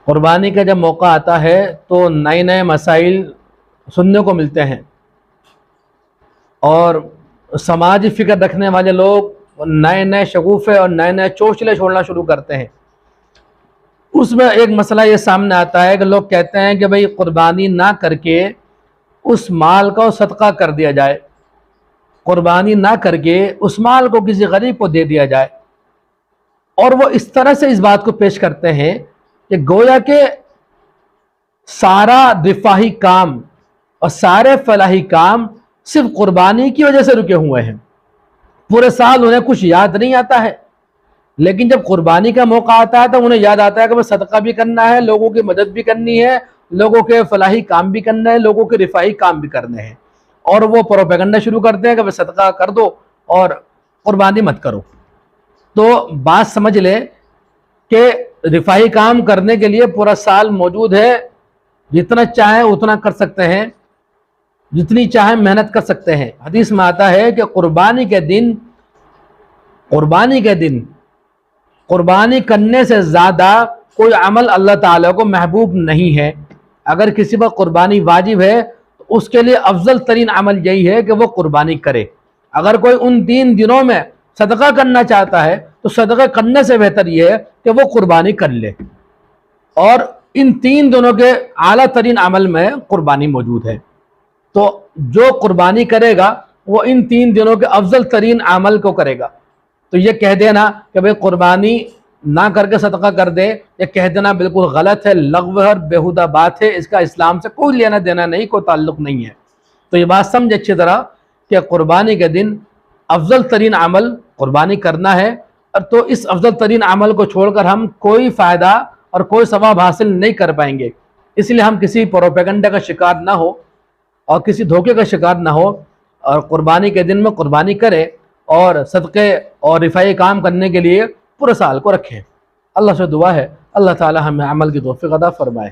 قربانی کا جب موقع آتا ہے تو نئے نئے مسائل سننے کو ملتے ہیں، اور سماجی فکر رکھنے والے لوگ نئے نئے شگوفے اور نئے نئے چوچلے چھوڑنا شروع کرتے ہیں۔ اس میں ایک مسئلہ یہ سامنے آتا ہے کہ لوگ کہتے ہیں کہ بھئی قربانی نہ کر کے اس مال کو صدقہ کر دیا جائے، قربانی نہ کر کے اس مال کو کسی غریب کو دے دیا جائے، اور وہ اس طرح سے اس بات کو پیش کرتے ہیں کہ گویا کہ سارا دفاعی کام اور سارے فلاحی کام صرف قربانی کی وجہ سے رکے ہوئے ہیں، پورے سال انہیں کچھ یاد نہیں آتا ہے، لیکن جب قربانی کا موقع آتا ہے تو انہیں یاد آتا ہے کہ بس صدقہ بھی کرنا ہے، لوگوں کی مدد بھی کرنی ہے، لوگوں کے فلاحی کام بھی کرنا ہے، لوگوں کے رفاہی کام بھی کرنے ہیں، اور وہ پروپیگنڈا شروع کرتے ہیں کہ بس صدقہ کر دو اور قربانی مت کرو۔ تو بات سمجھ لے کہ رفاہی کام کرنے کے لیے پورا سال موجود ہے، جتنا چاہیں اتنا کر سکتے ہیں، جتنی چاہیں محنت کر سکتے ہیں۔ حدیث میں آتا ہے کہ قربانی کے دن قربانی کرنے سے زیادہ کوئی عمل اللہ تعالیٰ کو محبوب نہیں ہے۔ اگر کسی پر قربانی واجب ہے تو اس کے لیے افضل ترین عمل یہی ہے کہ وہ قربانی کرے۔ اگر کوئی ان 3 دنوں میں صدقہ کرنا چاہتا ہے تو صدقہ کرنے سے بہتر یہ ہے کہ وہ قربانی کر لے، اور ان 3 دنوں کے اعلیٰ ترین عمل میں قربانی موجود ہے۔ تو جو قربانی کرے گا وہ ان 3 دنوں کے افضل ترین عمل کو کرے گا۔ تو یہ کہہ دینا کہ بھئی قربانی نہ کر کے صدقہ کر دے، یہ کہہ دینا بالکل غلط ہے، لغو ہے اور بیہودہ بات ہے، اس کا اسلام سے کوئی لینا دینا نہیں، کوئی تعلق نہیں ہے۔ تو یہ بات سمجھ اچھی طرح کہ قربانی کے دن افضل ترین عمل قربانی کرنا ہے، اور تو اس افضل ترین عمل کو چھوڑ کر ہم کوئی فائدہ اور کوئی ثواب حاصل نہیں کر پائیں گے۔ اس لیے ہم کسی پروپیگنڈا کا شکار نہ ہو اور کسی دھوکے کا شکار نہ ہو، اور قربانی کے دن میں قربانی کرے اور صدقے اور رفاہی کام کرنے کے لیے پورے سال کو رکھیں۔ اللہ سے دعا ہے اللہ تعالی ہمیں عمل کی توفیق عطا فرمائے۔